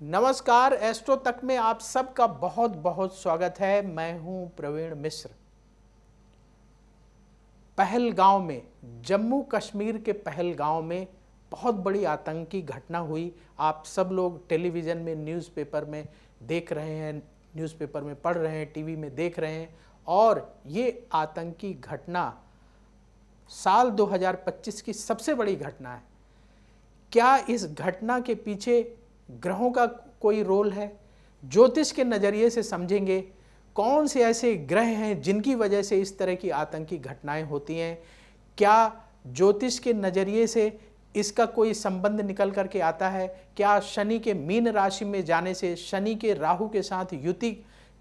नमस्कार। एस्ट्रो तक में आप सबका बहुत बहुत स्वागत है। मैं हूं प्रवीण मिश्र। पहलगांव में, जम्मू कश्मीर के पहलगांव में बहुत बड़ी आतंकी घटना हुई। आप सब लोग टेलीविज़न में, न्यूज़पेपर में देख रहे हैं, न्यूज़पेपर में पढ़ रहे हैं, टीवी में देख रहे हैं। और ये आतंकी घटना साल 2025 की सबसे बड़ी घटना है। क्या इस घटना के पीछे ग्रहों का कोई रोल है? ज्योतिष के नज़रिए से समझेंगे कौन से ऐसे ग्रह हैं जिनकी वजह से इस तरह की आतंकी घटनाएं होती हैं। क्या ज्योतिष के नज़रिए से इसका कोई संबंध निकल करके आता है? क्या शनि के मीन राशि में जाने से, शनि के राहु के साथ युति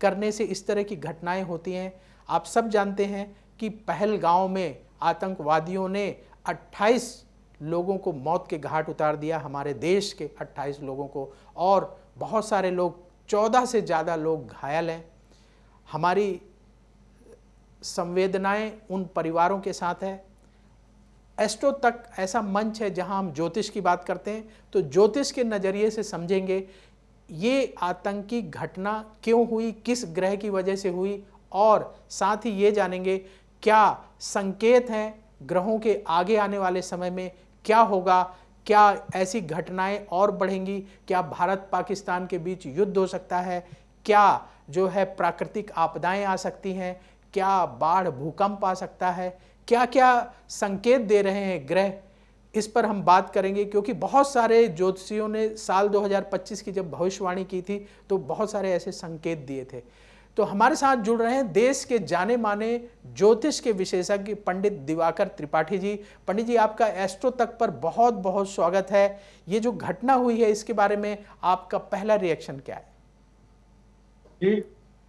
करने से इस तरह की घटनाएं होती हैं? आप सब जानते हैं कि पहलगांव में आतंकवादियों ने 28 लोगों को मौत के घाट उतार दिया, हमारे देश के 28 लोगों को, और बहुत सारे लोग, 14 से ज़्यादा लोग घायल हैं। हमारी संवेदनाएं उन परिवारों के साथ है। एस्ट्रो तक ऐसा मंच है जहां हम ज्योतिष की बात करते हैं, तो ज्योतिष के नज़रिए से समझेंगे ये आतंकी घटना क्यों हुई, किस ग्रह की वजह से हुई, और साथ ही ये जानेंगे क्या संकेत हैं ग्रहों के आगे आने वाले समय में क्या होगा। क्या ऐसी घटनाएं और बढ़ेंगी? क्या भारत पाकिस्तान के बीच युद्ध हो सकता है? क्या जो है प्राकृतिक आपदाएं आ सकती हैं? क्या बाढ़, भूकंप आ सकता है? क्या क्या संकेत दे रहे हैं ग्रह? इस पर हम बात करेंगे, क्योंकि बहुत सारे ज्योतिषियों ने साल 2025 की जब भविष्यवाणी की थी तो बहुत सारे ऐसे संकेत दिए थे। तो हमारे साथ जुड़ रहे हैं देश के जाने माने ज्योतिष के विशेषज्ञ पंडित दिवाकर त्रिपाठी जी। पंडित जी, आपका एस्ट्रो तक पर बहुत बहुत स्वागत है। ये जो घटना हुई है इसके बारे में आपका पहला रिएक्शन क्या है? जी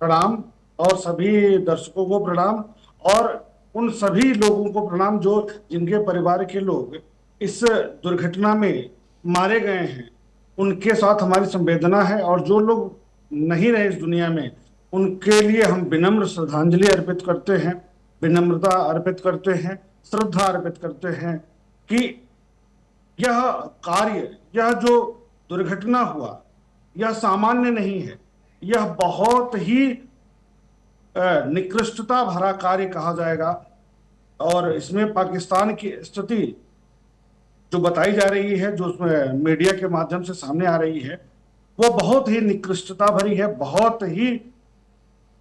प्रणाम, और सभी दर्शकों को प्रणाम, और उन सभी लोगों को प्रणाम जो जिनके परिवार के लोग इस दुर्घटना में मारे गए हैं। उनके साथ हमारी संवेदना है, और जो लोग नहीं रहे इस दुनिया में उनके लिए हम विनम्र श्रद्धांजलि अर्पित करते हैं, विनम्रता अर्पित करते हैं, श्रद्धा अर्पित करते हैं कि यह कार्य, यह जो दुर्घटना हुआ, यह सामान्य नहीं है। यह बहुत ही निकृष्टता भरा कार्य कहा जाएगा, और इसमें पाकिस्तान की स्थिति जो बताई जा रही है, जो उसमें मीडिया के माध्यम से सामने आ रही है, वो बहुत ही निकृष्टता भरी है, बहुत ही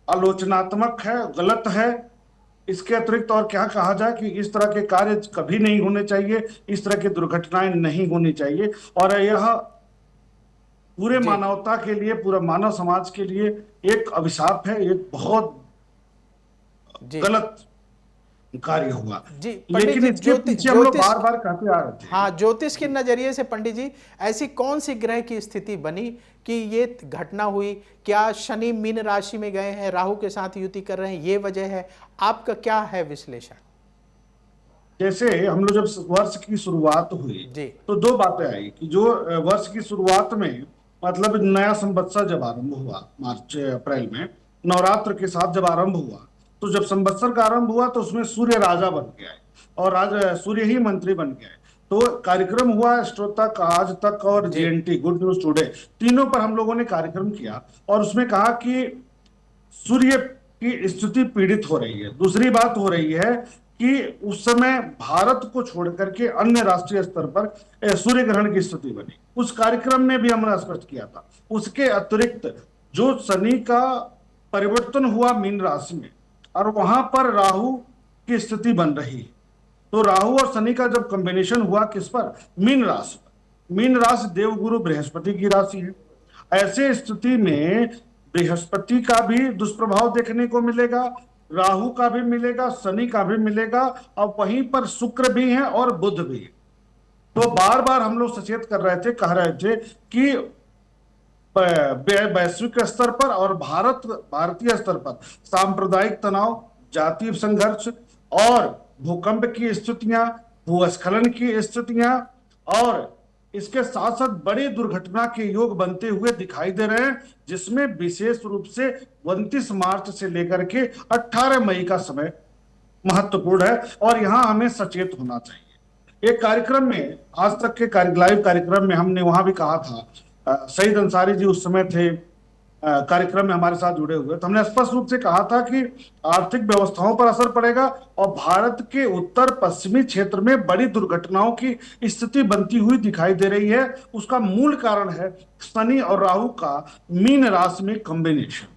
आलोचनात्मक है, गलत है। इसके अतिरिक्त और क्या कहा जाए कि इस तरह के कार्य कभी नहीं होने चाहिए, इस तरह की दुर्घटनाएं नहीं होनी चाहिए, और यह पूरे मानवता के लिए, पूरा मानव समाज के लिए एक अभिशाप है, एक बहुत गलत कार्य हुआ। जी पंडित लेकिन जी, इसके पीछे हम लोग बार बार कहते आ रहे थे। हाँ, ज्योतिष के नजरिए से पंडित जी, ऐसी कौन सी ग्रह की स्थिति बनी कि ये घटना हुई? क्या शनि मीन राशि में गए हैं, राहु के साथ युति कर रहे हैं, ये वजह है? आपका क्या है विश्लेषण? जैसे हम लोग जब वर्ष की शुरुआत हुई तो दो बातें आई कि जो वर्ष की शुरुआत में, मतलब नया संवत्सर जब आरंभ हुआ मार्च अप्रैल में, नवरात्र के साथ जब आरंभ हुआ, तो जब संवत्सर का आरंभ हुआ तो उसमें सूर्य राजा बन गया है और सूर्य ही मंत्री बन गया है। तो कार्यक्रम हुआ एस्ट्रो तक, आज तक और जीएनटी, गुड न्यूज टुडे, तीनों पर हम लोगों ने कार्यक्रम किया, और उसमें कहा कि सूर्य की स्थिति पीड़ित हो रही है। दूसरी बात हो रही है कि उस समय भारत को छोड़कर के अन्य राष्ट्रीय स्तर पर सूर्य ग्रहण की स्थिति बनी। उस कार्यक्रम में भी हमने स्पष्ट किया था। उसके अतिरिक्त जो शनि का परिवर्तन हुआ मीन राशि में, और वहां पर राहु की स्थिति बन रही है, तो राहु और शनि का जब कॉम्बिनेशन हुआ किस पर? मीन राशि पर। मीन राशि देवगुरु बृहस्पति की राशि है। ऐसे स्थिति में बृहस्पति का भी दुष्प्रभाव देखने को मिलेगा, राहु का भी मिलेगा, शनि का भी मिलेगा, और वहीं पर शुक्र भी है और बुध भी है। तो बार बार हम लोग सचेत कर रहे थे, कह रहे थे कि वैश्विक स्तर पर और भारतीय स्तर पर सांप्रदायिक तनाव, जातीय संघर्ष और भूकंप की स्थितियां, भूस्खलन की स्थितियां, और इसके साथ साथ बड़ी दुर्घटना के योग बनते हुए दिखाई दे रहे हैं, जिसमें विशेष रूप से 29 मार्च से लेकर के 18 मई का समय महत्वपूर्ण है, और यहां हमें सचेत होना चाहिए। एक कार्यक्रम में, आज तक के लाइव कार्यक्रम में हमने वहां भी कहा था सईद अंसारी जी उस समय थे कार्यक्रम में हमारे साथ जुड़े हुए, तो हमने स्पष्ट रूप से कहा था कि आर्थिक व्यवस्थाओं पर असर पड़ेगा और भारत के उत्तर पश्चिमी क्षेत्र में बड़ी दुर्घटनाओं की स्थिति बनती हुई दिखाई दे रही है। उसका मूल कारण है शनि और राहु का मीन राशि में कॉम्बिनेशन।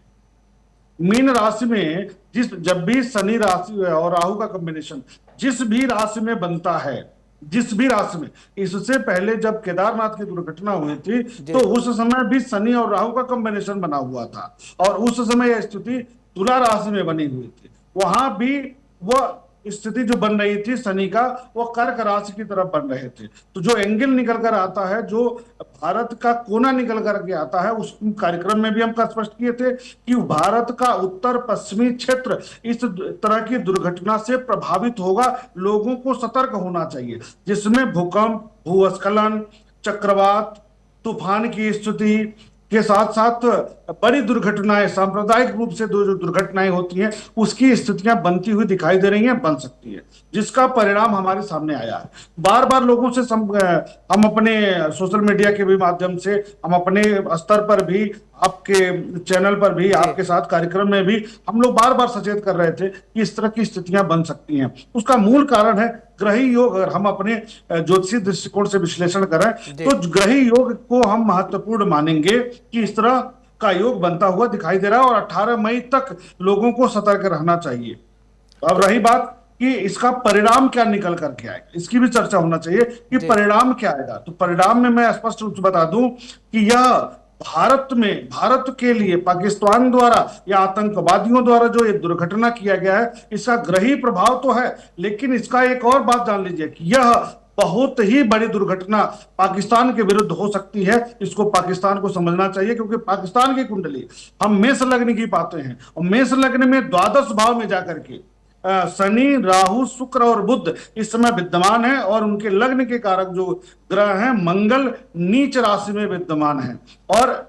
मीन राशि में जब भी शनि राशि और राहु का कॉम्बिनेशन जिस भी राशि में बनता है, जिस भी राशि में, इससे पहले जब केदारनाथ की दुर्घटना हुई थी तो उस समय भी शनि और राहु का कॉम्बिनेशन बना हुआ था और उस समय यह स्थिति तुला राशि में बनी हुई थी। वहां भी वह स्थिति जो बन रही थी शनि का, वो कर्क राशि की तरफ बन रहे थे। तो जो एंगल निकल कर आता है, जो भारत का कोना निकल करके आता है, उस कार्यक्रम में भी हम स्पष्ट किए थे कि भारत का उत्तर पश्चिमी क्षेत्र इस तरह की दुर्घटना से प्रभावित होगा। लोगों को सतर्क होना चाहिए, जिसमें भूकंप, भूस्खलन, चक्रवात, तूफान की स्थिति के साथ साथ बड़ी दुर्घटनाएं, सांप्रदायिक रूप से जो दुर्घटनाएं होती हैं, उसकी स्थितियां बनती हुई दिखाई दे रही हैं, बन सकती है, जिसका परिणाम हमारे सामने आया है। बार बार लोगों से हम अपने सोशल मीडिया के भी माध्यम से, हम अपने स्तर पर भी, आपके चैनल पर भी, आपके साथ कार्यक्रम में भी हम लोग बार बार सचेत कर रहे थे कि इस तरह की स्थितियां बन सकती हैं। उसका मूल कारण है ग्रही योग। अगर हम अपने ज्योतिषी दृष्टिकोण से विश्लेषण करें तो ग्रही योग को हम महत्वपूर्ण मानेंगे कि इस तरह का योग बनता हुआ दिखाई दे रहा है और 18 मई तक लोगों को सतर्क रहना चाहिए। अब रही बात कि इसका परिणाम क्या निकल करके आएगा, इसकी भी चर्चा होना चाहिए कि परिणाम क्या आएगा। तो परिणाम में मैं स्पष्ट रूप से बता दूं कि यह भारत के लिए पाकिस्तान द्वारा या आतंकवादियों द्वारा जो ये दुर्घटना किया गया है, इसका ग्रही प्रभाव तो है, लेकिन इसका एक और बात जान लीजिए कि यह बहुत ही बड़ी दुर्घटना पाकिस्तान के विरुद्ध हो सकती है। इसको पाकिस्तान को समझना चाहिए, क्योंकि पाकिस्तान की कुंडली हम मेष लग्न की पाते हैं और मेष लग्न में द्वादश भाव में जाकर के शनि, राहु, शुक्र और बुध इस समय विद्यमान है और उनके लग्न के कारक जो ग्रह हैं मंगल नीच राशि में विद्यमान है। और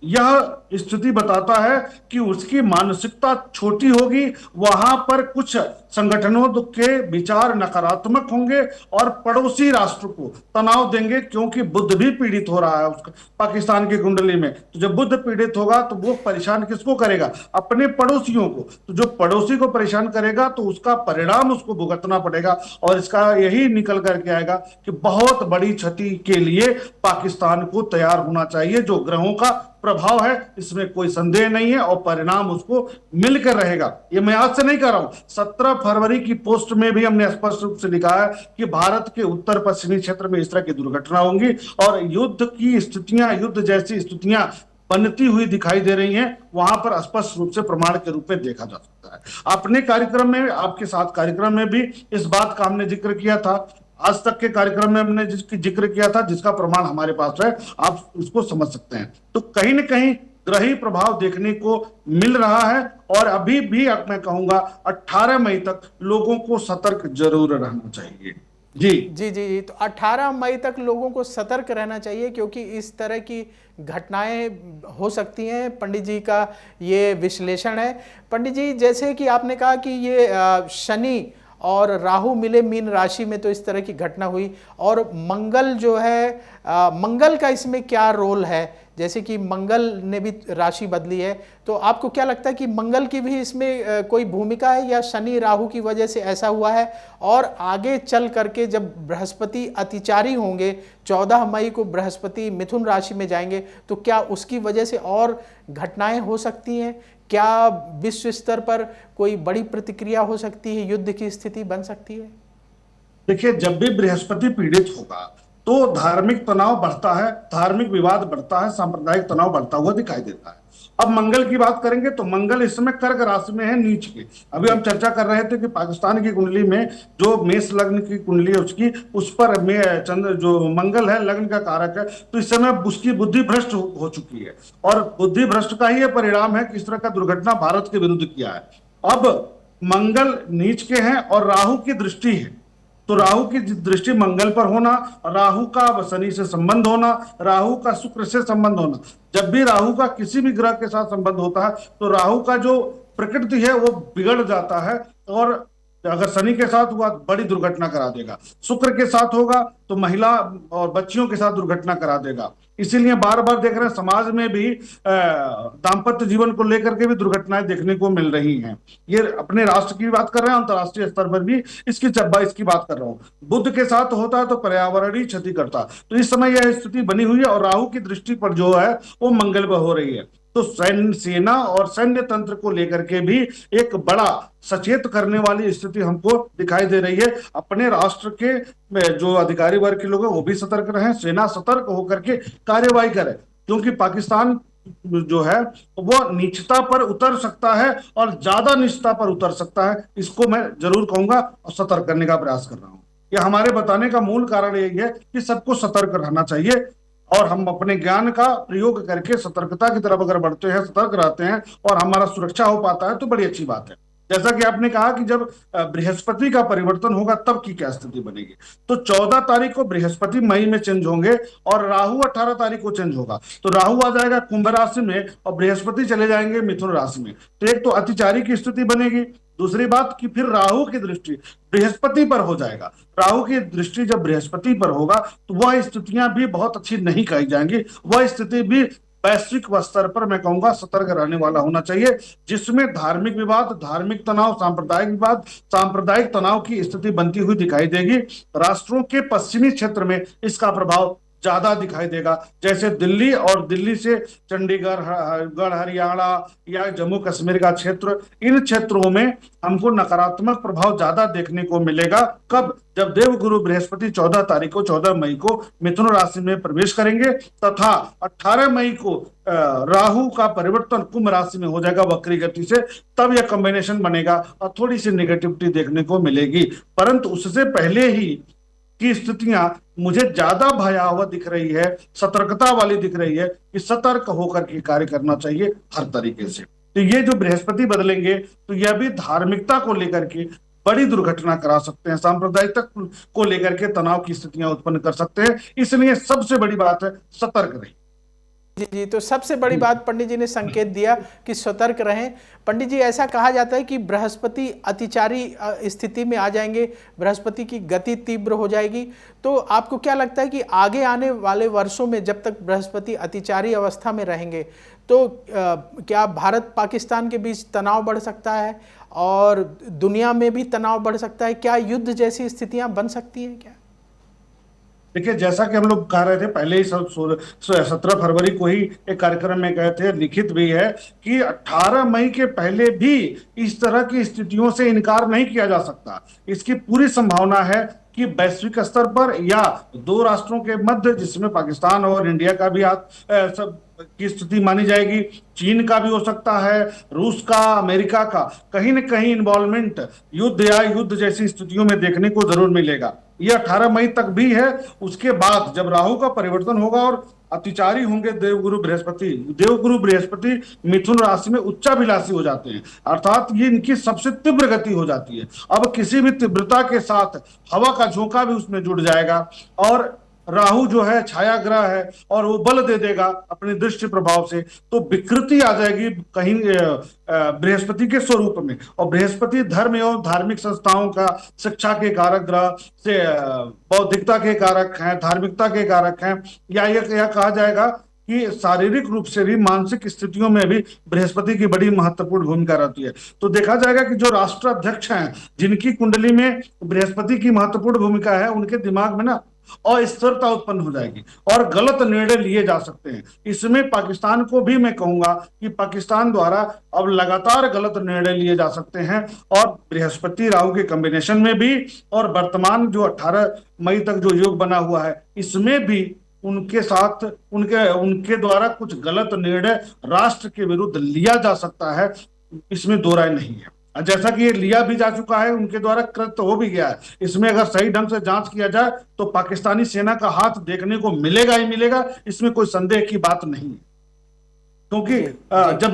यह स्थिति बताता है कि उसकी मानसिकता छोटी होगी, वहां पर कुछ संगठनों के विचार नकारात्मक होंगे और पड़ोसी राष्ट्र को तनाव देंगे, क्योंकि बुध भी पीड़ित हो रहा है उसका पाकिस्तान की कुंडली में। तो जब बुध पीड़ित होगा तो वो परेशान किसको करेगा? अपने पड़ोसियों को। तो जो पड़ोसी को परेशान करेगा तो उसका परिणाम उसको भुगतना पड़ेगा और इसका यही निकल करके आएगा कि बहुत बड़ी क्षति के लिए पाकिस्तान को तैयार होना चाहिए। जो ग्रहों का प्रभाव है इसमें कोई संदेह नहीं है और परिणाम उसको मिलकर रहेगा। ये मैं आज से नहीं कह रहा हूं, 17 फरवरी की पोस्ट में भी हमने स्पष्ट रूप से लिखा है कि भारत के उत्तर पश्चिमी क्षेत्र में इस तरह की दुर्घटना होंगी और युद्ध की स्थितियां, युद्ध जैसी स्थितियां बनती हुई दिखाई दे रही हैं। वहां पर स्पष्ट रूप से प्रमाण के रूप में देखा जा सकता है। अपने कार्यक्रम में, आपके साथ कार्यक्रम में भी इस बात का हमने जिक्र किया था, आज तक के कार्यक्रम में हमने जिक्र किया था, जिसका प्रमाण हमारे पास है, आप इसको समझ सकते हैं। तो कहीं ना कहीं ग्रही प्रभाव देखने को मिल रहा है और अभी भी मैं कहूंगा 18 मई तक लोगों को सतर्क जरूर रहना चाहिए। जी जी जी जी। तो 18 मई तक लोगों को सतर्क रहना चाहिए, क्योंकि इस तरह की घटनाएं हो सकती हैं। पंडित जी का ये विश्लेषण है। पंडित जी, जैसे कि आपने कहा कि ये शनि और राहु मिले मीन राशि में तो इस तरह की घटना हुई, और मंगल जो है, मंगल का इसमें क्या रोल है? जैसे कि मंगल ने भी राशि बदली है, तो आपको क्या लगता है कि मंगल की भी इसमें कोई भूमिका है या शनि राहु की वजह से ऐसा हुआ है? और आगे चल करके जब बृहस्पति अतिचारी होंगे, 14 मई को बृहस्पति मिथुन राशि में जाएंगे, तो क्या उसकी वजह से और घटनाएं हो सकती हैं? क्या विश्व स्तर पर कोई बड़ी प्रतिक्रिया हो सकती है, युद्ध की स्थिति बन सकती है? देखिए, जब भी बृहस्पति पीड़ित होगा तो धार्मिक तनाव बढ़ता है, धार्मिक विवाद बढ़ता है, सांप्रदायिक तनाव बढ़ता हुआ दिखाई देता है। अब मंगल की बात करेंगे तो मंगल इस समय कर्क राशि में है, नीच के। अभी हम चर्चा कर रहे थे कि पाकिस्तान की कुंडली में जो मेष लग्न की कुंडली है उसकी, उस पर चंद्र जो मंगल है लग्न का कारक है, तो इस समय उसकी बुद्धि भ्रष्ट हो चुकी है और बुद्धि भ्रष्ट का ही यह परिणाम है कि इस तरह का दुर्घटना भारत के विरुद्ध किया है। अब मंगल नीच के हैं और राहु की दृष्टि है, तो राहु की दृष्टि मंगल पर होना, राहु का शनि से संबंध होना, राहु का शुक्र से संबंध होना। जब भी राहु का किसी भी ग्रह के साथ संबंध होता है तो राहु का जो प्रकृति है वो बिगड़ जाता है और अगर शनि के साथ हुआ बड़ी दुर्घटना करा देगा, शुक्र के साथ होगा तो महिला और बच्चियों के साथ दुर्घटना करा देगा। इसीलिए बार बार देख रहे हैं समाज में भी दाम्पत्य जीवन को लेकर के भी दुर्घटनाएं देखने को मिल रही हैं। ये अपने राष्ट्र की बात कर रहे हैं, अंतर्राष्ट्रीय स्तर पर भी इसकी बात कर रहा हूं। बुध के साथ होता है तो पर्यावरणीय क्षति करता, तो इस समय यह स्थिति बनी हुई है और राहु की दृष्टि पर जो है वो मंगल पर हो रही है। तो सेना और सैन्य तंत्र को लेकर के भी एक बड़ा सचेत करने वाली स्थिति हमको दिखाई दे रही है। अपने राष्ट्र के जो अधिकारी वर्ग के लोग हैं वो भी सतर्क रहें, सेना सतर्क होकर के कार्यवाही करे, क्योंकि पाकिस्तान जो है वो नीचता पर उतर सकता है और ज्यादा नीचता पर उतर सकता है। इसको मैं जरूर कहूंगा और सतर्क करने का प्रयास कर रहा हूं। ये हमारे बताने का मूल कारण यही है कि सबको सतर्क रहना चाहिए और हम अपने ज्ञान का प्रयोग करके सतर्कता की तरफ अगर बढ़ते हैं, सतर्क रहते हैं और हमारा सुरक्षा हो पाता है तो बड़ी अच्छी बात है। जैसा कि आपने कहा कि जब बृहस्पति का परिवर्तन होगा तब की क्या स्थिति बनेगी, तो 14 तारीख को बृहस्पति मई में चेंज होंगे और राहु 18 तारीख को चेंज होगा। तो राहु आ जाएगा कुंभ राशि में और बृहस्पति चले जाएंगे मिथुन राशि में। तो एक तो अतिचारी की स्थिति बनेगी, दूसरी बात कि फिर राहु की दृष्टि बृहस्पति पर हो जाएगा। राहु की दृष्टि जब बृहस्पति पर होगा तो वह स्थितियां भी बहुत अच्छी नहीं कही जाएंगी। वह स्थिति भी वैश्विक स्तर पर मैं कहूंगा सतर्क रहने वाला होना चाहिए, जिसमें धार्मिक विवाद, धार्मिक तनाव, सांप्रदायिक विवाद, सांप्रदायिक तनाव की स्थिति बनती हुई दिखाई देगी। राष्ट्रों के पश्चिमी क्षेत्र में इसका प्रभाव ज्यादा दिखाई देगा, जैसे दिल्ली और दिल्ली से चंडीगढ़, हरियाणा या जम्मू कश्मीर का क्षेत्र, इन क्षेत्रों में हमको नकारात्मक प्रभाव ज्यादा देखने को मिलेगा। कब? जब देवगुरु बृहस्पति 14 मई को मिथुन राशि में प्रवेश करेंगे तथा 18 मई को राहु का परिवर्तन कुंभ राशि में हो जाएगा वक्री गति से, तब यह कॉम्बिनेशन बनेगा और थोड़ी सी नेगेटिविटी देखने को मिलेगी। परंतु उससे पहले ही की स्थितियां मुझे ज्यादा भयावह दिख रही है, सतर्कता वाली दिख रही है कि सतर्क होकर के कार्य करना चाहिए हर तरीके से। तो ये जो बृहस्पति बदलेंगे तो यह भी धार्मिकता को लेकर के बड़ी दुर्घटना करा सकते हैं, सांप्रदायिकता को लेकर के तनाव की स्थितियां उत्पन्न कर सकते हैं। इसलिए सबसे बड़ी बात है सतर्क रहिए। जी जी, तो सबसे बड़ी बात पंडित जी ने संकेत दिया कि सतर्क रहें। पंडित जी, ऐसा कहा जाता है कि बृहस्पति अतिचारी स्थिति में आ जाएंगे, बृहस्पति की गति तीव्र हो जाएगी। तो आपको क्या लगता है कि आगे आने वाले वर्षों में जब तक बृहस्पति अतिचारी अवस्था में रहेंगे तो क्या भारत पाकिस्तान के बीच तनाव बढ़ सकता है और दुनिया में भी तनाव बढ़ सकता है? क्या युद्ध जैसी स्थितियां बन सकती हैं क्या? देखिए, जैसा कि हम लोग कह रहे थे पहले ही 17 फरवरी को ही एक कार्यक्रम में गए थे, लिखित भी है कि 18 मई के पहले भी इस तरह की स्थितियों से इनकार नहीं किया जा सकता। इसकी पूरी संभावना है कि वैश्विक स्तर पर या दो राष्ट्रों के मध्य, जिसमें पाकिस्तान और इंडिया का भी सब की स्थिति मानी जाएगी, चीन का भी हो सकता है, रूस का, अमेरिका का, कहीं न कहीं इन्वॉल्वमेंट युद्ध या युद्ध जैसी स्थितियों में देखने को जरूर मिलेगा। यह 18 मई तक भी है। उसके बाद जब राहु का परिवर्तन होगा और अतिचारी होंगे देवगुरु बृहस्पति मिथुन राशि में उच्चाभिलाषी हो जाते हैं, अर्थात ये इनकी सबसे तीव्र गति हो जाती है। अब किसी भी तीव्रता के साथ हवा का झोंका भी उसमें जुड़ जाएगा और राहु जो है छाया ग्रह है और वो बल दे देगा अपने दृष्टि प्रभाव से, तो विकृति आ जाएगी कहीं बृहस्पति के स्वरूप में। और बृहस्पति धर्म एवं धार्मिक संस्थाओं का, शिक्षा के कारक ग्रह से बौद्धिकता के कारक हैं, धार्मिकता के कारक हैं, या यह कहा जाएगा कि शारीरिक रूप से भी, मानसिक स्थितियों में भी बृहस्पति की बड़ी महत्वपूर्ण भूमिका रहती है। तो देखा जाएगा कि जो राष्ट्राध्यक्ष हैं जिनकी कुंडली में बृहस्पति की महत्वपूर्ण भूमिका है, उनके दिमाग में ना अस्थिरता उत्पन्न हो जाएगी और गलत निर्णय लिए जा सकते हैं। इसमें पाकिस्तान को भी मैं कहूंगा कि पाकिस्तान द्वारा अब लगातार गलत निर्णय लिए जा सकते हैं और बृहस्पति राहु के कॉम्बिनेशन में भी और वर्तमान जो 18 मई तक जो योग बना हुआ है इसमें भी उनके साथ उनके द्वारा कुछ गलत निर्णय राष्ट्र के विरुद्ध लिया जा सकता है, इसमें दो राय नहीं है। जैसा कि ये लिया भी जा चुका है, उनके द्वारा कृत हो भी गया है। इसमें अगर सही ढंग से जांच किया जाए तो पाकिस्तानी सेना का हाथ देखने को मिलेगा ही मिलेगा, इसमें कोई संदेह की बात नहीं है। क्योंकि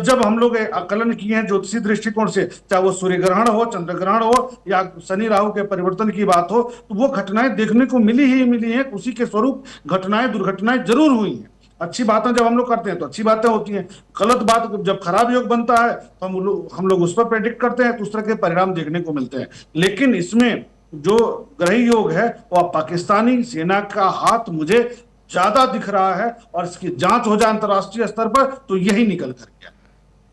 जब हम लोग आकलन किए हैं ज्योतिषी दृष्टिकोण से, चाहे वो सूर्य ग्रहण हो, चंद्र ग्रहण हो या शनि राहु के परिवर्तन की बात हो, तो वो घटनाएं देखने को मिली हैं। उसी के स्वरूप घटनाएं, दुर्घटनाएं जरूर हुई हैं। अच्छी बातें जब हम लोग करते हैं तो अच्छी बातें होती हैं, गलत बात जब खराब योग बनता है तो हम लोग उस पर प्रेडिक्ट करते हैं तो उस तरह के परिणाम देखने को मिलते हैं। लेकिन इसमें जो ग्रही योग है वह पाकिस्तानी सेना का हाथ मुझे ज्यादा दिख रहा है, और इसकी जांच हो जाए अंतर्राष्ट्रीय स्तर पर तो यही निकल कर गया,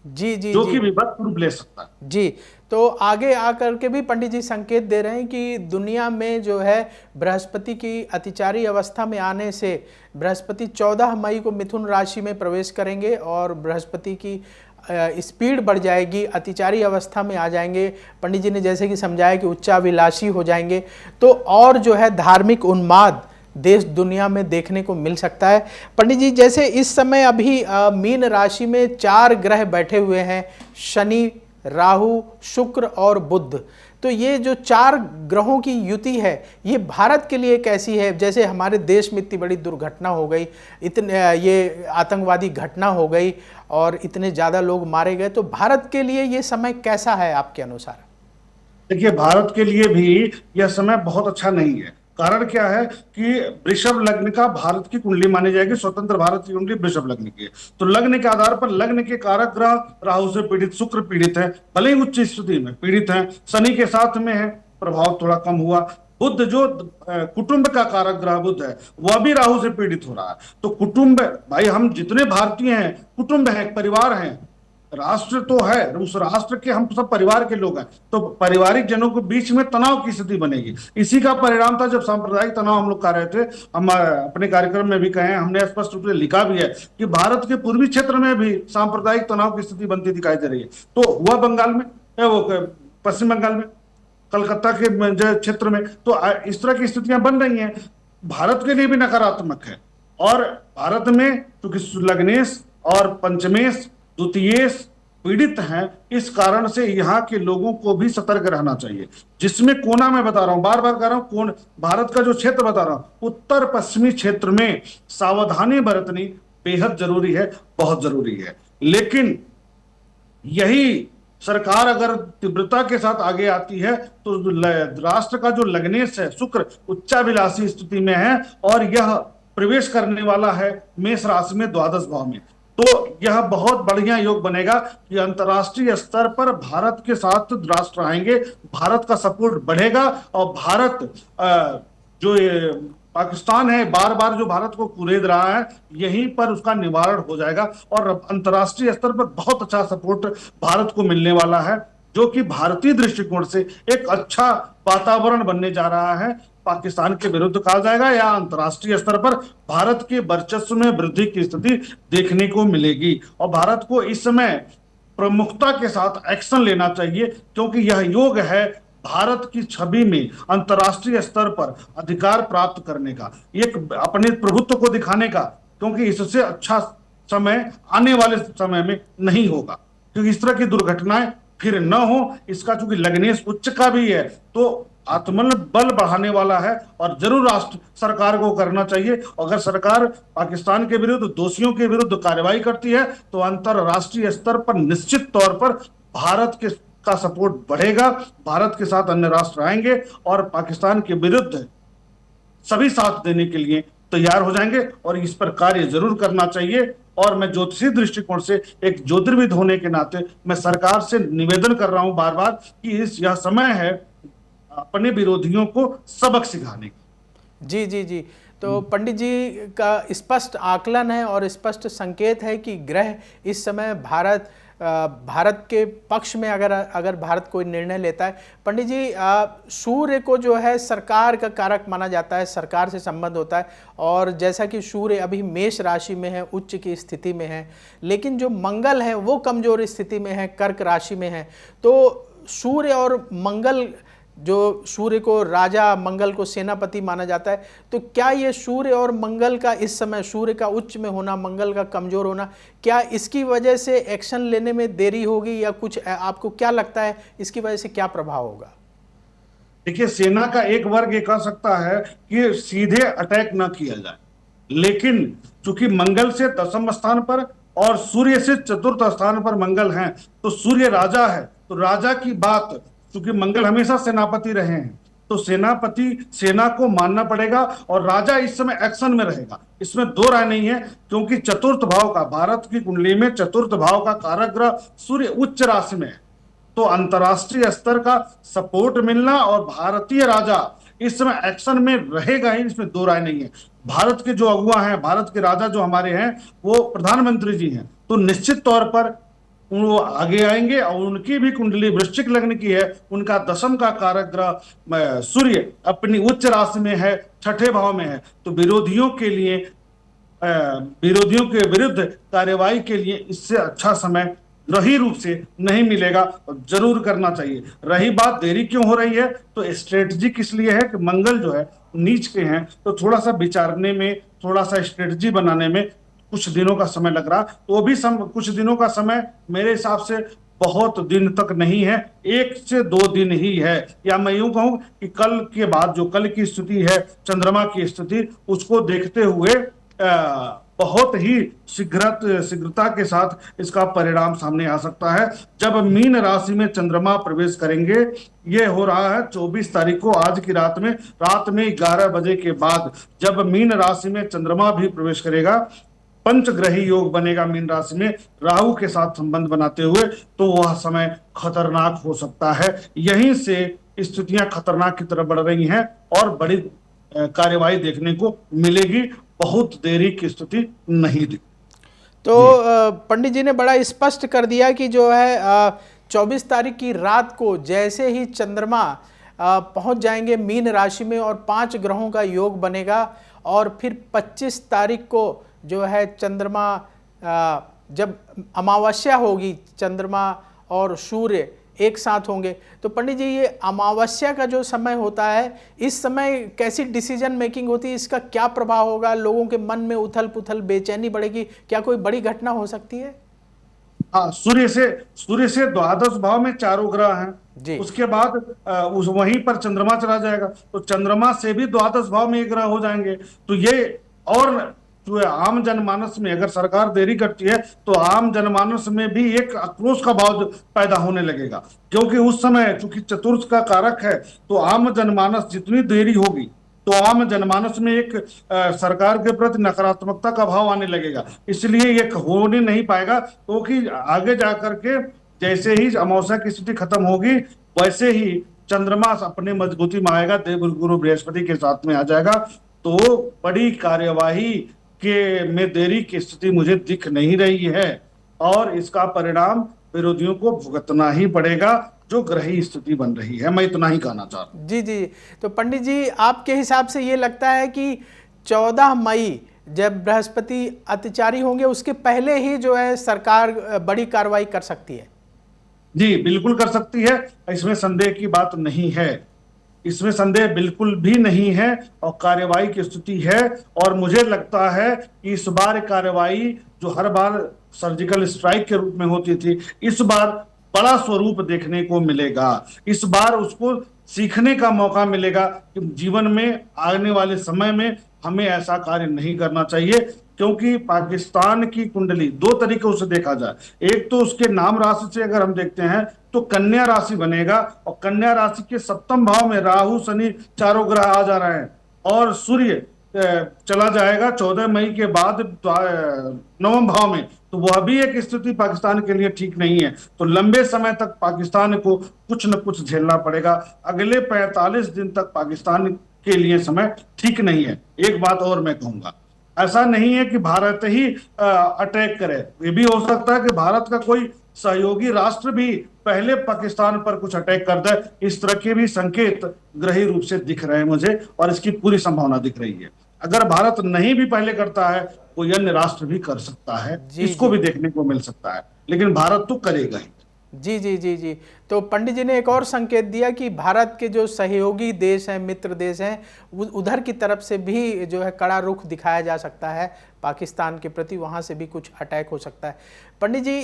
जी जी जो जी कि विभत्स रूप ले सकता है। जी। तो आगे आकर के भी पंडित जी संकेत दे रहे हैं कि दुनिया में जो है बृहस्पति की अतिचारी अवस्था में आने से, बृहस्पति 14 मई को मिथुन राशि में प्रवेश करेंगे और बृहस्पति की स्पीड बढ़ जाएगी, अतिचारी अवस्था में आ जाएंगे। पंडित जी ने जैसे कि समझाया कि उच्चाभिलाषी हो जाएंगे, तो और जो है धार्मिक उन्माद देश दुनिया में देखने को मिल सकता है। पंडित जी जैसे इस समय अभी मीन राशि में 4 ग्रह बैठे हुए हैं, शनि, राहु, शुक्र और बुध। तो ये जो 4 ग्रहों की युति है ये भारत के लिए कैसी है? जैसे हमारे देश में इतनी बड़ी दुर्घटना हो गई, इतने ये आतंकवादी घटना हो गई और इतने ज़्यादा लोग मारे गए, तो भारत के लिए ये समय कैसा है आपके अनुसार? देखिए, भारत के लिए भी यह समय बहुत अच्छा नहीं है। कारण क्या है कि वृषभ लग्न का भारत की कुंडली मानी जाएगी, स्वतंत्र भारत की कुंडली वृषभ लग्न की है। तो लग्न के आधार पर लग्न के कारक ग्रह राहु से पीड़ित, शुक्र पीड़ित है, भले ही उच्च स्थिति में पीड़ित है, शनि के साथ में है, प्रभाव थोड़ा कम हुआ। बुध जो कुटुंब का कारक ग्रह बुध है वह भी राहु से पीड़ित हो रहा है। तो कुटुंब, भाई हम जितने भारतीय हैं कुटुंब है, परिवार है, राष्ट्र तो है, उस राष्ट्र के हम सब परिवार के लोग हैं, तो पारिवारिक जनों के बीच में तनाव की स्थिति बनेगी। इसी का परिणाम था जब सांप्रदायिक तनाव हम लोग कर रहे थे। हम अपने कार्यक्रम में भी कहे, हमने स्पष्ट रूप से लिखा भी है कि भारत के पूर्वी क्षेत्र में भी सांप्रदायिक तनाव की स्थिति बनती दिखाई दे रही है। तो हुआ बंगाल में, वो पश्चिम बंगाल में, कलकत्ता के क्षेत्र में, तो इस तरह की स्थितियां बन रही हैं, भारत के लिए भी नकारात्मक है। और भारत में चूंकि लग्नेश और पंचमेश द्वितीयेश पीड़ित हैं, इस कारण से यहाँ के लोगों को भी सतर्क रहना चाहिए। जिसमें कोना मैं बता रहा हूं, बार बार कह रहा हूं, कोन भारत का जो क्षेत्र बता रहा हूं, उत्तर पश्चिमी क्षेत्र में सावधानी बरतनी बेहद जरूरी है, बहुत जरूरी है। लेकिन यही सरकार अगर तीव्रता के साथ आगे आती है तो राष्ट्र का जो लग्नेश है शुक्र उच्चाभिलाषी स्थिति में है और यह प्रवेश करने वाला है मेष राशि में द्वादश भाव में। तो यह बहुत बढ़िया योग बनेगा कि अंतर्राष्ट्रीय स्तर पर भारत के साथ राष्ट्र आएंगे, भारत का सपोर्ट बढ़ेगा और भारत जो पाकिस्तान है बार बार जो भारत को कुरेद रहा है, यहीं पर उसका निवारण हो जाएगा और अंतर्राष्ट्रीय स्तर पर बहुत अच्छा सपोर्ट भारत को मिलने वाला है, जो कि भारतीय दृष्टिकोण से एक अच्छा वातावरण बनने जा रहा है। पाकिस्तान के विरुद्ध कहा जाएगा या अंतर्राष्ट्रीय स्तर पर भारत के वर्चस्व में वृद्धि की स्थिति देखने को मिलेगी। और भारत को इस समय प्रमुखता के साथ एक्शन लेना चाहिए, क्योंकि यह योग है भारत की छवि में अंतर्राष्ट्रीय स्तर पर अधिकार प्राप्त करने का, एक अपने प्रभुत्व को दिखाने का, क्योंकि इससे अच्छा समय आने वाले समय में नहीं होगा, क्योंकि इस तरह की दुर्घटनाएं फिर न हो। इसका चूंकि लग्नेश उच्च का भी है तो आत्मबल बढ़ाने वाला है और जरूर राष्ट्र सरकार को करना चाहिए। अगर सरकार पाकिस्तान के विरुद्ध, दोषियों के विरुद्ध कार्रवाई करती है तो अंतरराष्ट्रीय स्तर पर निश्चित तौर पर भारत के का सपोर्ट बढ़ेगा, भारत के साथ अन्य राष्ट्र आएंगे और पाकिस्तान के विरुद्ध सभी साथ देने के लिए तैयार हो जाएंगे और इस पर कार्य जरूर करना चाहिए। और मैं ज्योतिषी दृष्टिकोण से एक ज्योतिर्विद होने के नाते मैं सरकार से निवेदन कर रहा हूं बार बार कि यह समय है अपने विरोधियों को सबक सिखाने की। जी जी जी। तो पंडित जी का स्पष्ट आकलन है और स्पष्ट संकेत है कि ग्रह इस समय भारत के पक्ष में अगर भारत कोई निर्णय लेता है। पंडित जी, सूर्य को जो है सरकार का कारक माना जाता है, सरकार से संबंध होता है, और जैसा कि सूर्य अभी मेष राशि में है, उच्च की स्थिति में है, लेकिन जो मंगल है वो कमजोर स्थिति में है, कर्क राशि में है। तो सूर्य और मंगल, जो सूर्य को राजा, मंगल को सेनापति माना जाता है, तो क्या ये सूर्य और मंगल का इस समय, सूर्य का उच्च में होना, मंगल का कमजोर होना, क्या इसकी वजह से एक्शन लेने में देरी होगी या कुछ आपको क्या लगता है इसकी वजह से क्या प्रभाव होगा? देखिए, सेना का एक वर्ग ये कह सकता है कि सीधे अटैक ना किया जाए, लेकिन चूंकि मंगल से 10वें स्थान पर और सूर्य से 4th स्थान पर मंगल हैं, तो सूर्य राजा है, तो राजा की बात, क्योंकि मंगल हमेशा सेनापति रहे हैं, तो सेनापति सेना को मानना पड़ेगा और राजा इस समय एक्शन में रहेगा, इसमें दो राय नहीं है। क्योंकि चतुर्थ भाव का, भारत की कुंडली में चतुर्थ भाव का कारक ग्रह सूर्य उच्च राशि में है, तो अंतरराष्ट्रीय स्तर का सपोर्ट मिलना और भारतीय राजा इस समय एक्शन में रहेगा ही, इसमें दो राय नहीं है। भारत के जो अगुआ हैं, भारत के राजा जो हमारे हैं, वो प्रधानमंत्री जी हैं, तो निश्चित तौर पर वो आगे आएंगे। और उनकी भी कुंडली वृश्चिक लग्न की है, उनका दशम का कारक ग्रह सूर्य अपनी उच्च राशि में है, छठे भाव में है, तो विरोधियों के लिए, विरोधियों के विरुद्ध कार्यवाही के लिए इससे अच्छा समय ग्रही रूप से नहीं मिलेगा, और जरूर करना चाहिए। रही बात देरी क्यों हो रही है, तो स्ट्रेटजी किस लिए है कि मंगल जो है नीच के हैं, तो थोड़ा सा विचारने में, थोड़ा सा स्ट्रेटजी बनाने में कुछ दिनों का समय लग रहा। तो वो भी कुछ दिनों का समय मेरे हिसाब से बहुत दिन तक नहीं है, 1 से 2 दिन ही है। या मैं यूं कहूं कि कल के बाद जो कल की स्थिति है, चंद्रमा की स्थिति, उसको देखते हुए बहुत ही शीघ्रता के साथ इसका परिणाम सामने आ सकता है। जब मीन राशि में चंद्रमा प्रवेश करेंगे, ये हो रहा है 24 तारीख को, आज की रात में 11 बजे के बाद जब मीन राशि में चंद्रमा भी प्रवेश करेगा, पंचग्रही योग बनेगा मीन राशि में राहु के साथ संबंध बनाते हुए, तो वह समय खतरनाक हो सकता है। यहीं से स्थितियां खतरनाक की तरफ बढ़ रही हैं और बड़ी कार्यवाही देखने को मिलेगी, बहुत देरी की स्थिति नहीं दिखती। तो पंडित जी ने बड़ा स्पष्ट कर दिया कि जो है 24 तारीख की रात को जैसे ही चंद्रमा पहुंच जाएंगे मीन राशि में और 5 ग्रहों का योग बनेगा, और फिर 25 तारीख को जो है चंद्रमा, जब अमावस्या होगी, चंद्रमा और सूर्य एक साथ होंगे। तो पंडित जी, ये अमावस्या का जो समय होता है, इस समय कैसी डिसीजन मेकिंग होती है, इसका क्या प्रभाव होगा? लोगों के मन में उथल पुथल, बेचैनी बढ़ेगी, क्या कोई बड़ी घटना हो सकती है? हाँ, सूर्य से द्वादश भाव में चारों ग्रह हैं, उसके बाद वहीं पर चंद्रमा चला जाएगा, तो चंद्रमा से भी द्वादश भाव में 1 ग्रह हो जाएंगे। तो ये, और जो है आम जनमानस में अगर सरकार देरी करती है तो आम जनमानस में भी एक आक्रोश का भाव पैदा होने लगेगा, क्योंकि उस समय चूंकि चतुर्थ का कारक है, तो आम जनमानस जितनी देरी होगी तो आम जनमानस में एक सरकार के प्रति नकारात्मकता का भाव आने लगेगा। इसलिए ये हो नहीं पाएगा, क्योंकि आगे जाकर के जैसे ही अमावस्या की स्थिति खत्म होगी, वैसे ही चंद्रमा अपने मजबूती में आएगा, देव गुरु बृहस्पति के साथ में आ जाएगा, तो बड़ी कार्यवाही के में देरी की स्थिति मुझे दिख नहीं रही है, और इसका परिणाम विरोधियों को भुगतना ही पड़ेगा, जो ग्रही स्थिति बन रही है। मैं इतना ही कहना चाहता हूं। जी। तो पंडित जी, आपके हिसाब से ये लगता है कि 14 मई जब बृहस्पति अतिचारी होंगे, उसके पहले ही जो है सरकार बड़ी कार्रवाई कर सकती है? जी, बिल्कुल कर सकती है, इसमें संदेह की बात नहीं है, इसमें संदेह बिल्कुल भी नहीं है, और कार्यवाही की स्थिति है। और मुझे लगता है कि इस बार कार्यवाही जो हर बार सर्जिकल स्ट्राइक के रूप में होती थी, इस बार बड़ा स्वरूप देखने को मिलेगा। इस बार उसको सीखने का मौका मिलेगा कि जीवन में आने वाले समय में हमें ऐसा कार्य नहीं करना चाहिए, क्योंकि पाकिस्तान की कुंडली 2 तरीकों से देखा जाए। एक तो उसके नाम राशि से अगर हम देखते हैं तो कन्या राशि बनेगा, और कन्या राशि के 7वें भाव में राहु शनि चारों ग्रह आ जा रहे हैं, और सूर्य चला जाएगा 14 मई के बाद 9वें भाव में, तो वह भी एक स्थिति पाकिस्तान के लिए ठीक नहीं है। तो लंबे समय तक पाकिस्तान को कुछ न कुछ झेलना पड़ेगा, अगले 45 दिन तक पाकिस्तान के लिए समय ठीक नहीं है। एक बात और मैं कहूंगा, ऐसा नहीं है कि भारत ही अटैक करे, ये भी हो सकता है कि भारत का कोई सहयोगी राष्ट्र भी पहले पाकिस्तान पर कुछ अटैक कर दे। इस तरह के भी संकेत ग्रही रूप से दिख रहे हैं मुझे, और इसकी पूरी संभावना दिख रही है। अगर भारत नहीं भी पहले करता है, कोई अन्य राष्ट्र भी कर सकता है, इसको भी देखने को मिल सकता है, लेकिन भारत तो करेगा ही। जी। तो पंडित जी ने एक और संकेत दिया कि भारत के जो सहयोगी देश हैं, मित्र देश हैं, उधर की तरफ से भी जो है कड़ा रुख दिखाया जा सकता है पाकिस्तान के प्रति, वहाँ से भी कुछ अटैक हो सकता है। पंडित जी,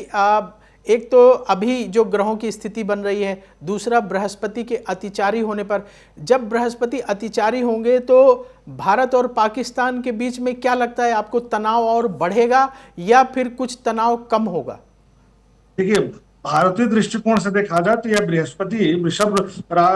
एक तो अभी जो ग्रहों की स्थिति बन रही है, दूसरा बृहस्पति के अतिचारी होने पर, जब बृहस्पति अतिचारी होंगे तो भारत और पाकिस्तान के बीच में क्या लगता है आपको, तनाव और बढ़ेगा या फिर कुछ तनाव कम होगा? देखिए, भारतीय दृष्टिकोण से देखा जाए तो यह बृहस्पति वृषभ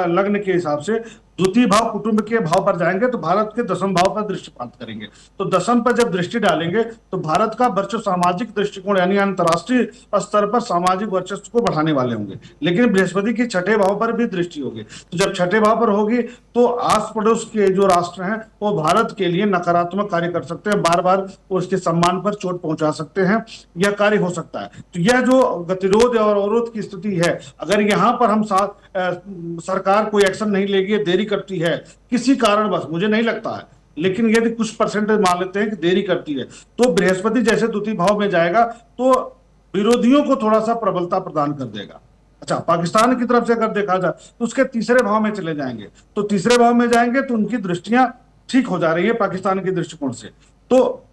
लग्न के हिसाब से द्वितीय भाव कुटुंब के भाव पर जाएंगे तो भारत के दशम भाव पर दृष्टिपात करेंगे। तो दशम पर जब दृष्टि डालेंगे तो भारत का वर्चस्व सामाजिक दृष्टिकोण यानी अंतर्राष्ट्रीय स्तर पर सामाजिक वर्चस्व को बढ़ाने वाले होंगे। लेकिन बृहस्पति की छठे भाव पर भी दृष्टि होगी, तो जब छठे भाव पर होगी तो आस पड़ोस के जो राष्ट्र हैं वो भारत के लिए नकारात्मक कार्य कर सकते हैं, बार बार उसके सम्मान पर चोट पहुंचा सकते हैं, यह कार्य हो सकता है। तो यह जो गतिरोध और अवरोध की स्थिति है, अगर यहाँ पर हम सरकार कोई एक्शन नहीं लेगी, देरी करती है किसी कारणवश, मुझे नहीं लगता है, लेकिन यदि कुछ परसेंटेज मान लेते हैं कि देरी करती है, तो बृहस्पति जैसे द्वितीय भाव में जाएगा तो विरोधियों को थोड़ा सा प्रबलता प्रदान कर देगा। अच्छा, पाकिस्तान की तरफ से अगर देखा जाए तो उसके तीसरे भाव में चले जाएंगे, तो तीसरे भाव में जाएंगे तो उनकी दृष्टियां ठीक हो जा रही है पाकिस्तान के दृष्टिकोण से, तो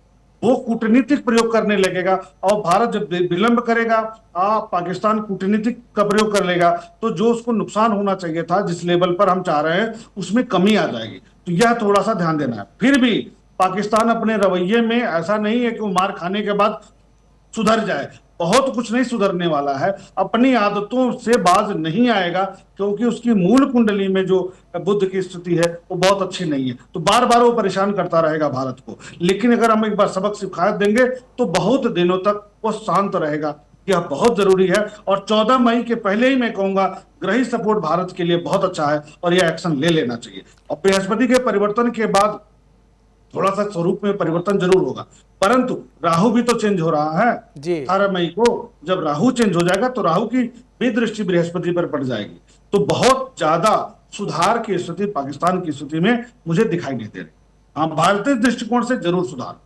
वो कूटनीतिक प्रयोग करने लगेगा। और भारत जब विलंब करेगा, पाकिस्तान कूटनीतिक का प्रयोग कर लेगा, तो जो उसको नुकसान होना चाहिए था जिस लेवल पर हम चाह रहे हैं उसमें कमी आ जाएगी। तो यह थोड़ा सा ध्यान देना है। फिर भी पाकिस्तान अपने रवैये में ऐसा नहीं है कि वो मार खाने के बाद सुधर जाए, बहुत कुछ नहीं सुधरने वाला है, अपनी आदतों से बाज नहीं आएगा, क्योंकि उसकी मूल कुंडली में जो बुध की स्थिति है वो बहुत अच्छी नहीं है, तो बार बार वो परेशान करता रहेगा भारत को। लेकिन अगर हम एक बार सबक सिखा देंगे तो बहुत दिनों तक वो शांत रहेगा, यह बहुत जरूरी है। और 14 मई के पहले ही मैं कहूंगा ग्रही सपोर्ट भारत के लिए बहुत अच्छा है और यह एक्शन ले लेना चाहिए। और बृहस्पति के परिवर्तन के बाद थोड़ा सा स्वरूप में परिवर्तन जरूर होगा, परंतु राहु भी तो चेंज हो रहा है। 18 मई को जब राहु चेंज हो जाएगा तो राहु की भी दृष्टि बृहस्पति पर पड़ जाएगी, तो बहुत ज्यादा सुधार की स्थिति पाकिस्तान की स्थिति में मुझे दिखाई नहीं दे रही। हाँ, भारतीय दृष्टिकोण से जरूर सुधार,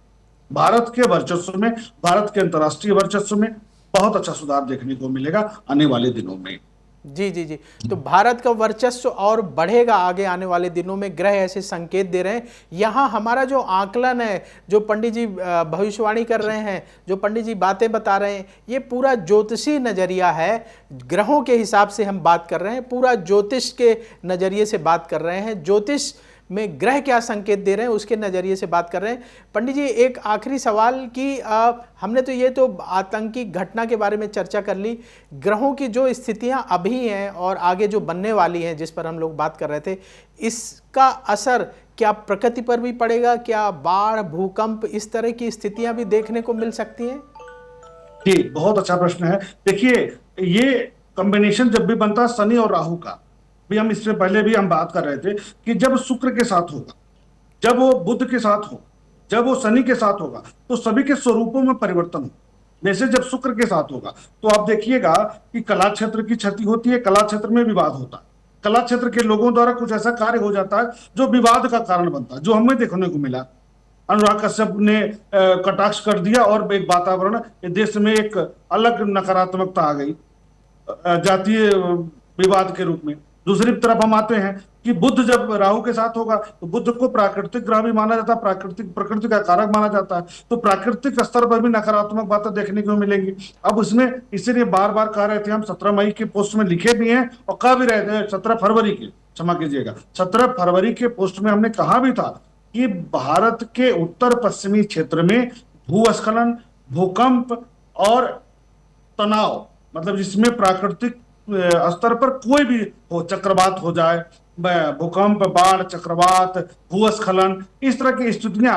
भारत के वर्चस्व में, भारत के अंतर्राष्ट्रीय वर्चस्व में बहुत अच्छा सुधार देखने को मिलेगा आने वाले दिनों में। जी जी जी, तो भारत का वर्चस्व और बढ़ेगा आगे आने वाले दिनों में, ग्रह ऐसे संकेत दे रहे हैं। यहाँ हमारा जो आकलन है, जो पंडित जी भविष्यवाणी कर रहे हैं, जो पंडित जी बातें बता रहे हैं, ये पूरा ज्योतिषी नज़रिया है, ग्रहों के हिसाब से हम बात कर रहे हैं, पूरा ज्योतिष के नज़रिए से बात कर रहे हैं, ज्योतिष में ग्रह क्या संकेत दे रहे हैं उसके नज़रिए से बात कर रहे हैं। पंडित जी, एक आखिरी सवाल कि हमने तो ये तो आतंकी घटना के बारे में चर्चा कर ली, ग्रहों की जो स्थितियां अभी हैं और आगे जो बनने वाली हैं जिस पर हम लोग बात कर रहे थे, इसका असर क्या प्रकृति पर भी पड़ेगा? क्या बाढ़, भूकंप, इस तरह की स्थितियां भी देखने को मिल सकती हैं? जी, बहुत अच्छा प्रश्न है। देखिए, ये कॉम्बिनेशन जब भी बनता है शनि और राहु का, भी हम इससे पहले भी हम बात कर रहे थे कि जब शुक्र के साथ होगा, जब वो बुध के साथ हो, जब वो शनि के साथ होगा, तो सभी के स्वरूपों में परिवर्तन हो। जैसे जब शुक्र के साथ होगा तो आप देखिएगा कि कला क्षेत्र की क्षति होती है, कला क्षेत्र में विवाद होता है, कला क्षेत्र के लोगों द्वारा कुछ ऐसा कार्य हो जाता है जो विवाद का कारण बनता है, जो हमें देखने को मिला। अनुराग कश्यप ने कटाक्ष कर दिया और एक वातावरण, देश में एक अलग नकारात्मकता आ गई जातीय विवाद के रूप में। दूसरी तरफ हम आते हैं कि बुध जब राहु के साथ होगा तो बुध को प्राकृतिक ग्रह भी माना जाता है, प्रकृति का कारक माना जाता है, तो प्राकृतिक स्तर पर भी नकारात्मक बातें देखने को मिलेंगी। अब उसमें इसीलिए बार बार कह रहे थे हम, 17 मई के पोस्ट में लिखे भी हैं और कह भी रहे थे, 17 फरवरी के, क्षमा कीजिएगा, 17 फरवरी के पोस्ट में हमने कहा भी था कि भारत के उत्तर पश्चिमी क्षेत्र में भूस्खलन, भूकंप और तनाव, मतलब जिसमें प्राकृतिक स्तर पर कोई भी हो, चक्रवात हो जाए, भूकंप, बाढ़, चक्रवात, भूस्खलन, इस तरह की स्थितियां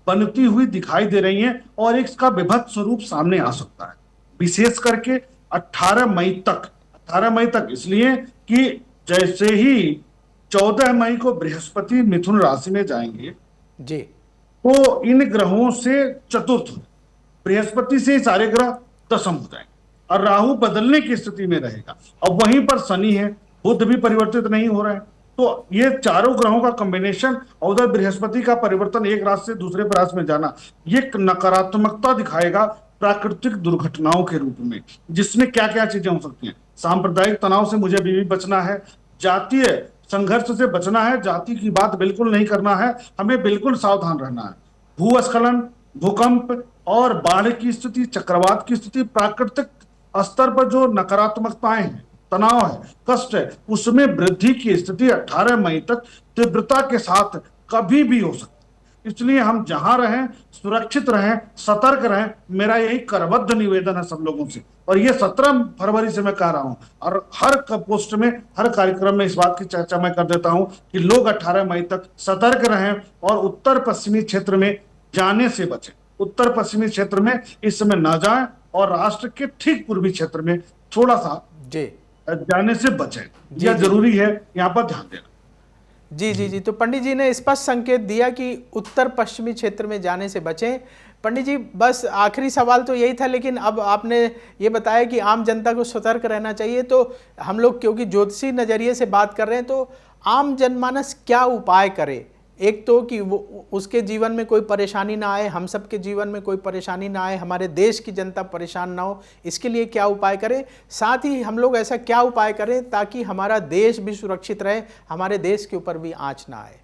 बनती हुई दिखाई दे रही हैं और इसका विभत्स स्वरूप सामने आ सकता है, विशेष करके 18 मई तक। 18 मई तक इसलिए कि जैसे ही 14 मई को बृहस्पति मिथुन राशि में जाएंगे जी, तो इन ग्रहों से चतुर्थ, बृहस्पति से सारे ग्रह दशम हो जाएंगे और राहु बदलने की स्थिति में रहेगा, और वहीं पर शनि है, बुध भी परिवर्तित नहीं हो रहे हैं। तो ये चारों ग्रहों का कॉम्बिनेशन और उधर बृहस्पति का परिवर्तन, एक राशि से दूसरे राशि में जाना, ये नकारात्मकता दिखाएगा प्राकृतिक दुर्घटनाओं के रूप में, जिसमें क्या क्या चीजें हो सकती हैं। सांप्रदायिक तनाव से मुझे भी बचना है, जातीय संघर्ष से बचना है, जाति की बात बिल्कुल नहीं करना है, हमें बिल्कुल सावधान रहना है। भूस्खलन, भूकंप और बाढ़ की स्थिति, चक्रवात की स्थिति, प्राकृतिक स्तर पर जो नकारात्मकताएं हैं, तनाव है, कष्ट है, उसमें वृद्धि की स्थिति 18 मई तक तीव्रता के साथ कभी भी हो सकती है। इसलिए हम जहां रहें सुरक्षित रहें, सतर्क रहें, मेरा यही करबद्ध निवेदन है सब लोगों से। और ये 17 फरवरी से मैं कह रहा हूं, और हर पोस्ट में, हर कार्यक्रम में इस बात की चर्चा मैं कर देता हूं कि लोग 18 मई तक सतर्क रहें और उत्तर पश्चिमी क्षेत्र में जाने से बचें। उत्तर पश्चिमी क्षेत्र में इस समय ना जाएं और राष्ट्र के ठीक पूर्वी क्षेत्र में थोड़ा सा जाने से बचें। यह जरूरी है, यहाँ पर ध्यान देना। जी जी जी। तो पंडित जी ने स्पष्ट संकेत दिया कि उत्तर पश्चिमी क्षेत्र में जाने से बचें। पंडित जी, बस आखिरी सवाल तो यही था, लेकिन अब आपने ये बताया कि आम जनता को सतर्क रहना चाहिए, तो हम लोग क्योंकि ज्योतिषी नज़रिए से बात कर रहे हैं, तो आम जनमानस क्या उपाय करे? एक तो कि वो उसके जीवन में कोई परेशानी ना आए, हम सब के जीवन में कोई परेशानी ना आए, हमारे देश की जनता परेशान ना हो, इसके लिए क्या उपाय करें? साथ ही हम लोग ऐसा क्या उपाय करें ताकि हमारा देश भी सुरक्षित रहे, हमारे देश के ऊपर भी आंच ना आए?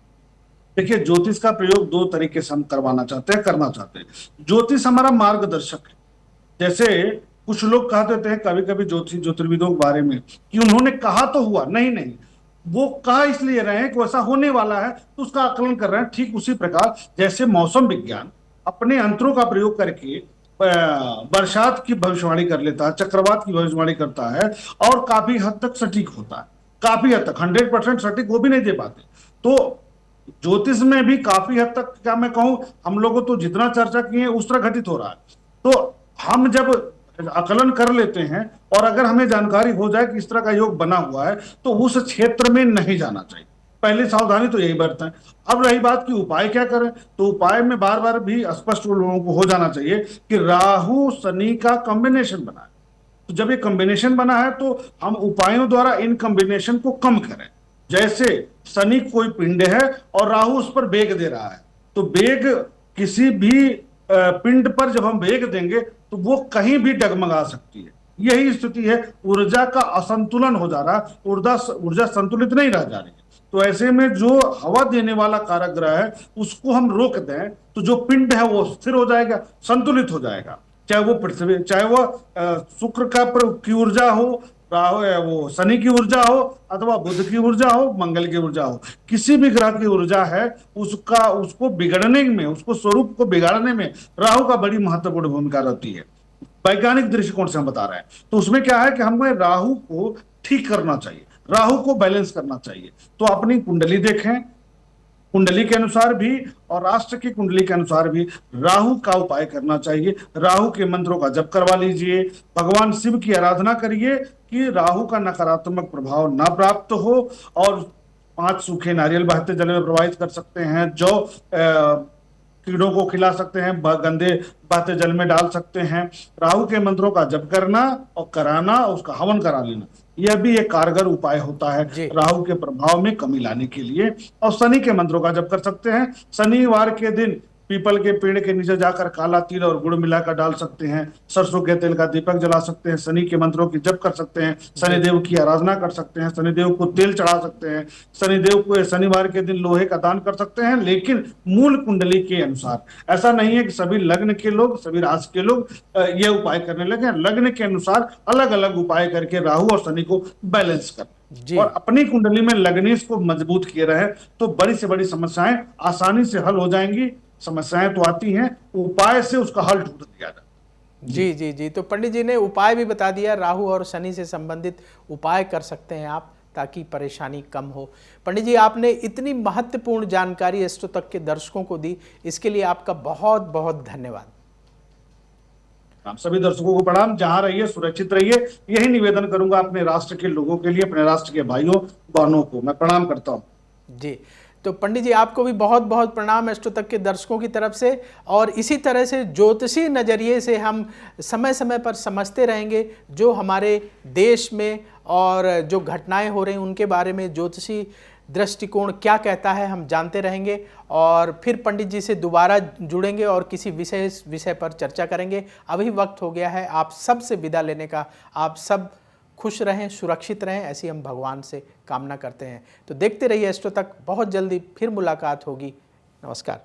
देखिए, ज्योतिष का प्रयोग दो तरीके से हम करवाना चाहते हैं, करना चाहते हैं। ज्योतिष हमारा मार्गदर्शक है। जैसे कुछ लोग कह देते हैं कभी कभी ज्योतिर्विदों के बारे में कि उन्होंने कहा तो हुआ, नहीं नहीं, वो कहा इसलिए रहे हैं कि वैसा होने वाला है तो उसका आकलन कर रहे हैं। ठीक उसी प्रकार जैसे मौसम विज्ञान अपने यंत्रों का प्रयोग करके बरसात की भविष्यवाणी कर लेता है, चक्रवात की भविष्यवाणी करता है, और काफी हद तक सटीक होता है। काफी हद तक 100% सटीक वो भी नहीं दे पाते। तो ज्योतिष में भी काफी हद तक, क्या मैं कहूं, हम लोगों तो जितना चर्चा किए उस तरह घटित हो रहा है। तो हम जब आकलन कर लेते हैं और अगर हमें जानकारी हो जाए कि इस तरह का योग बना हुआ है, तो उस क्षेत्र में नहीं जाना चाहिए। पहली सावधानी तो यही बरतें। अब रही बात कि उपाय क्या करें, तो उपाय में बार बार भी स्पष्ट लोगों को हो जाना चाहिए कि राहु शनि का कॉम्बिनेशन बना है। तो जब ये कॉम्बिनेशन बना है तो हम उपायों द्वारा इन कॉम्बिनेशन को कम करें। जैसे शनि कोई पिंड है और राहु उस पर वेग दे रहा है, तो वेग किसी भी पिंड पर जब हम वेग देंगे तो वो कहीं भी डगमगा सकती है। यही स्थिति है, ऊर्जा का असंतुलन हो जा रहा है, ऊर्जा संतुलित नहीं रह जा रही है। तो ऐसे में जो हवा देने वाला कारक ग्रह है उसको हम रोक दें तो जो पिंड है वो स्थिर हो जाएगा, संतुलित हो जाएगा। चाहे वो पृथ्वी, चाहे वो शुक्र की ऊर्जा हो, वो शनि की ऊर्जा हो, अथवा बुध की ऊर्जा हो, मंगल की ऊर्जा हो, किसी भी ग्रह की ऊर्जा है, उसको बिगड़ने में, उसको स्वरूप को बिगाड़ने में राहु का बड़ी महत्वपूर्ण भूमिका रहती है। वैज्ञानिक दृष्टिकोण से हम बता रहे हैं। तो उसमें क्या है कि हमें राहु को ठीक करना चाहिए, राहु को बैलेंस करना चाहिए। तो अपनी कुंडली देखें, कुंडली के अनुसार भी और राष्ट्र की कुंडली के अनुसार भी राहु का उपाय करना चाहिए। राहु के मंत्रों का जप करवा लीजिए, भगवान शिव की आराधना करिए कि राहु का नकारात्मक प्रभाव ना प्राप्त हो। और 5 सूखे नारियल बहते जल में प्रवाहित कर सकते हैं, जो कीड़ों को खिला सकते हैं, गंदे बहते जल में डाल सकते हैं। राहु के मंत्रों का जप करना और कराना, उसका हवन करा लेना, यह भी एक कारगर उपाय होता है राहु के प्रभाव में कमी लाने के लिए। और शनि के मंत्रों का जप कर सकते हैं। शनिवार के दिन पीपल के पेड़ के नीचे जाकर काला तिल और गुड़ मिलाकर डाल सकते हैं, सरसों के तेल का दीपक जला सकते हैं, शनि के मंत्रों की जप कर सकते हैं, शनिदेव की आराधना कर सकते हैं, शनिदेव को तेल चढ़ा सकते हैं, शनिदेव को शनिवार के दिन लोहे का दान कर सकते हैं, लेकिन मूल कुंडली के अनुसार। ऐसा नहीं है कि सभी लग्न के लोग, सभी राशि के लोग ये उपाय करने लगे। लग्न के अनुसार अलग अलग उपाय करके राहु और शनि को बैलेंस कर और अपनी कुंडली में लग्नेश को मजबूत किए रहे तो बड़ी से बड़ी समस्याएं आसानी से हल हो जाएंगी। समस्याएं तो आती हैं, उपाय से उसका हल ढूंढ दिया जाए। जी जी जी। तो पंडित जी ने उपाय भी बता दिया, राहु और शनि से संबंधित उपाय कर सकते हैं आप ताकि परेशानी कम हो। पंडित जी, आपने इतनी महत्वपूर्ण जानकारी एस्ट्रो तक के दर्शकों को दी, इसके लिए आपका बहुत बहुत धन्यवाद। आप सभी दर्शकों को प्रणाम। जहां रहिए सुरक्षित रहिए, यही निवेदन करूंगा अपने राष्ट्र के लोगों के लिए, अपने राष्ट्र के भाइयों बहनों को मैं प्रणाम करता हूं। जी, तो पंडित जी आपको भी बहुत बहुत प्रणाम एस्ट्रो तक के दर्शकों की तरफ से। और इसी तरह से ज्योतिषी नज़रिए से हम समय समय पर समझते रहेंगे जो हमारे देश में और जो घटनाएं हो रही हैं उनके बारे में ज्योतिषी दृष्टिकोण क्या कहता है, हम जानते रहेंगे। और फिर पंडित जी से दोबारा जुड़ेंगे और किसी विशेष विषय पर चर्चा करेंगे। अभी वक्त हो गया है आप सब से विदा लेने का। आप सब खुश रहें, सुरक्षित रहें, ऐसी हम भगवान से कामना करते हैं। तो देखते रहिए एस्ट्रो तक, बहुत जल्दी फिर मुलाकात होगी। नमस्कार।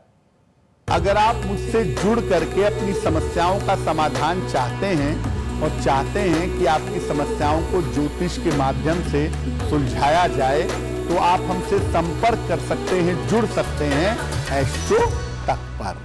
अगर आप मुझसे जुड़ करके अपनी समस्याओं का समाधान चाहते हैं और चाहते हैं कि आपकी समस्याओं को ज्योतिष के माध्यम से सुलझाया जाए, तो आप हमसे संपर्क कर सकते हैं, जुड़ सकते हैं एस्ट्रो तक पर।